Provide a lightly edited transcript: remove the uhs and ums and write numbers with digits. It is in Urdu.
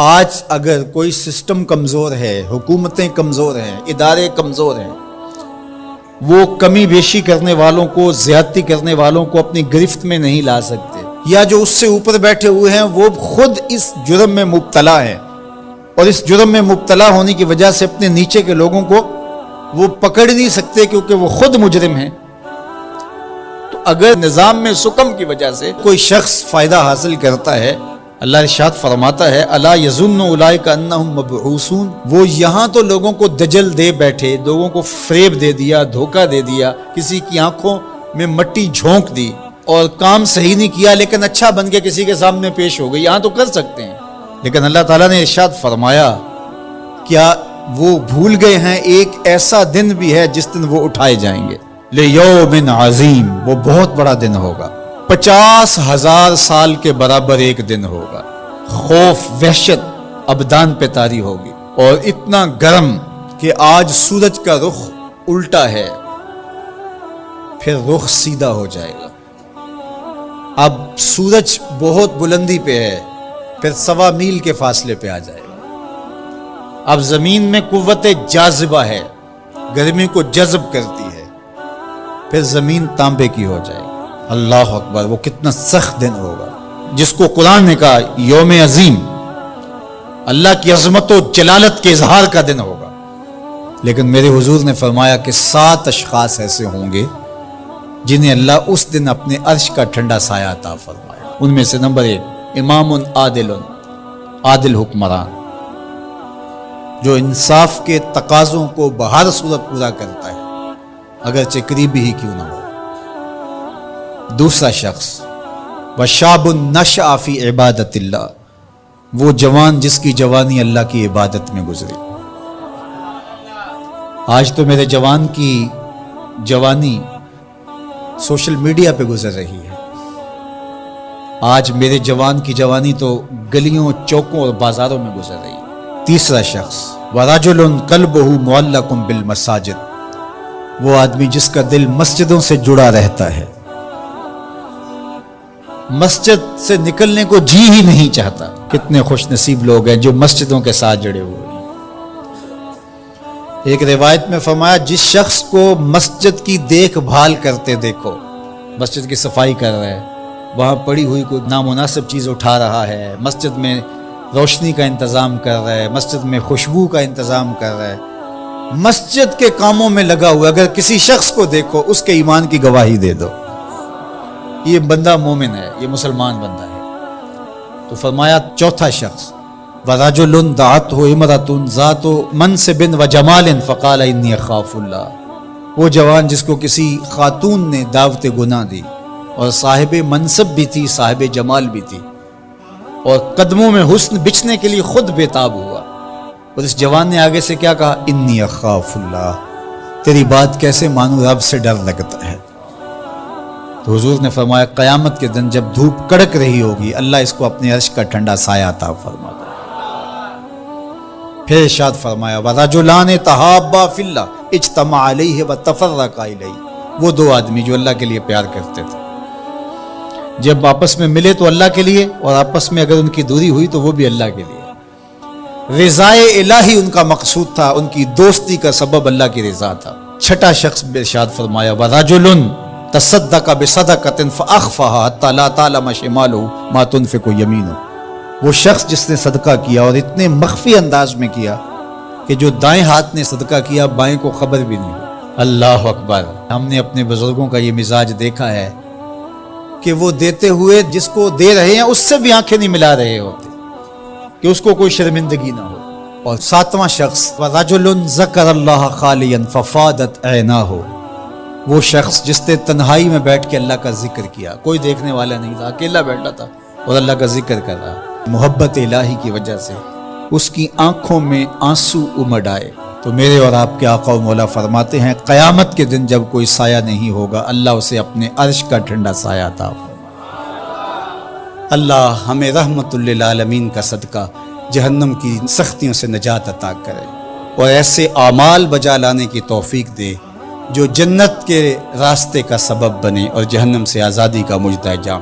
آج اگر کوئی سسٹم کمزور ہے، حکومتیں کمزور ہیں، ادارے کمزور ہیں، وہ کمی بیشی کرنے والوں کو، زیادتی کرنے والوں کو اپنی گرفت میں نہیں لا سکتے، یا جو اس سے اوپر بیٹھے ہوئے ہیں وہ خود اس جرم میں مبتلا ہیں، اور اس جرم میں مبتلا ہونے کی وجہ سے اپنے نیچے کے لوگوں کو وہ پکڑ نہیں سکتے کیونکہ وہ خود مجرم ہیں۔ تو اگر نظام میں سکم کی وجہ سے کوئی شخص فائدہ حاصل کرتا ہے، اللہ ارشاد فرماتا ہے الا یظن اولئک انہم مبعوثون، وہ یہاں تو لوگوں کو دجل دے بیٹھے، لوگوں کو فریب دے دیا، دھوکہ دے دیا، کسی کی آنکھوں میں مٹی جھونک دی اور کام صحیح نہیں کیا لیکن اچھا بن کے کسی کے سامنے پیش ہو گئی، یہاں تو کر سکتے ہیں، لیکن اللہ تعالیٰ نے ارشاد فرمایا کیا وہ بھول گئے ہیں ایک ایسا دن بھی ہے جس دن وہ اٹھائے جائیں گے، لیوم عظیم، وہ بہت بڑا دن ہوگا، 50,000 سال کے برابر ایک دن ہوگا، خوف وحشت ابدان پہ طاری ہوگی، اور اتنا گرم کہ آج سورج کا رخ الٹا ہے، پھر رخ سیدھا ہو جائے گا، اب سورج بہت بلندی پہ ہے، پھر 1.25 میل کے فاصلے پہ آ جائے گا، اب زمین میں قوت جاذبہ ہے، گرمی کو جذب کرتی ہے، پھر زمین تانبے کی ہو جائے گی۔ اللہ اکبر، وہ کتنا سخت دن ہوگا جس کو قرآن نے کہا یوم عظیم، اللہ کی عظمت و جلالت کے اظہار کا دن ہوگا، لیکن میرے حضور نے فرمایا کہ 7 اشخاص ایسے ہوں گے جنہیں اللہ اس دن اپنے عرش کا ٹھنڈا سایہ عطا فرمائے۔ ان میں سے نمبر 1 امام عادل، عادل حکمران جو انصاف کے تقاضوں کو بہر صورت پورا کرتا ہے اگرچہ قریبی ہی کیوں نہ ہو۔ دوسرا شخص وشاب نشأ فی عبادت اللہ، وہ جوان جس کی جوانی اللہ کی عبادت میں گزری۔ آج تو میرے جوان کی جوانی سوشل میڈیا پہ گزر رہی ہے، آج میرے جوان کی جوانی تو گلیوں چوکوں اور بازاروں میں گزر رہی ہے۔ تیسرا شخص وَرَجُلٌ قَلْبُهُ مُعَلَّقٌ بِالْمَسَاجِدِ، وہ آدمی جس کا دل مسجدوں سے جڑا رہتا ہے، مسجد سے نکلنے کو جی ہی نہیں چاہتا۔ کتنے خوش نصیب لوگ ہیں جو مسجدوں کے ساتھ جڑے ہوئے ہیں۔ ایک روایت میں فرمایا جس شخص کو مسجد کی دیکھ بھال کرتے دیکھو، مسجد کی صفائی کر رہا ہے، وہاں پڑی ہوئی کوئی نامناسب چیز اٹھا رہا ہے، مسجد میں روشنی کا انتظام کر رہا ہے، مسجد میں خوشبو کا انتظام کر رہا ہے، مسجد کے کاموں میں لگا ہوا، اگر کسی شخص کو دیکھو اس کے ایمان کی گواہی دے دو، یہ بندہ مومن ہے، یہ مسلمان بندہ ہے۔ تو فرمایا چوتھا شخص وَرَجُلٌ دَعَتْهُ امْرَأَةٌ ذَاتُ مَنْصِبٍ وَجَمَالٍ فَقَالَ إِنِّي أَخَافُ اللَّهَ، وہ جوان جس کو کسی خاتون نے دعوت گناہ دی اور صاحب منصب بھی تھی، صاحب جمال بھی تھی، اور قدموں میں حسن بچھنے کے لیے خود بےتاب ہوا، اور اس جوان نے آگے سے کیا کہا انی اخاف اللہ، تیری بات کیسے مانوں، رب سے ڈر لگتا ہے۔ تو حضور نے فرمایا قیامت کے دن جب دھوپ کڑک رہی ہوگی اللہ اس کو اپنے عرش کا ٹھنڈا سایہ عطا فرما دے۔ پھر ارشاد فرمایا وَرَجُلَانِ تَحَابَّا فِي اللَّهِ اجْتَمَعَا عَلَيْهِ وَتَفَرَّقَا إِلَيْهِ، وہ 2 آدمی جو اللہ کے لیے پیار کرتے تھے، جب آپس میں ملے تو اللہ کے لیے، اور آپس میں اگر ان کی دوری ہوئی تو وہ بھی اللہ کے لیے، رضائے الہی ان کا مقصود تھا، ان کی دوستی کا سبب اللہ کی رضا تھا۔ چھٹا شخص ارشاد فرمایا وَرَجُلٌ تَصَدَّقَ بِصَدَقَةٍ فَأَخْفَاهَا حَتَّى لَا تَعْلَمَ شِمَالُهُ مَا تُنْفِقُ يَمِينُهُ، وہ شخص جس نے صدقہ کیا اور اتنے مخفی انداز میں کیا کہ جو دائیں ہاتھ نے صدقہ کیا بائیں کو خبر بھی نہیں ہوئی۔ اللہ اکبر، ہم نے اپنے بزرگوں کا یہ مزاج دیکھا ہے کہ وہ دیتے ہوئے جس کو دے رہے ہیں اس سے بھی آنکھیں نہیں ملا رہے ہوتے کہ اس کو کوئی شرمندگی نہ ہو۔ اور 7واں شخص وَرَجُلٌ ذَكَرَ اللَّهَ خَالِيًا فَفَاضَتْ عَيْنَاهُ، وہ شخص جس نے تنہائی میں بیٹھ کے اللہ کا ذکر کیا، کوئی دیکھنے والا نہیں تھا، اکیلا بیٹھا تھا اور اللہ کا ذکر کر رہا، محبت الہی کی وجہ سے اس کی آنکھوں میں آنسو امڈ آئے۔ تو میرے اور آپ کے آقا و مولا فرماتے ہیں قیامت کے دن جب کوئی سایہ نہیں ہوگا اللہ اسے اپنے عرش کا ٹھنڈا سایہ عطا فرمائے۔ اللہ ہمیں رحمت للعالمین کا صدقہ جہنم کی سختیوں سے نجات عطا کرے اور ایسے اعمال بجا لانے کی توفیق دے جو جنت کے راستے کا سبب بنے اور جہنم سے آزادی کا مجدہ جاں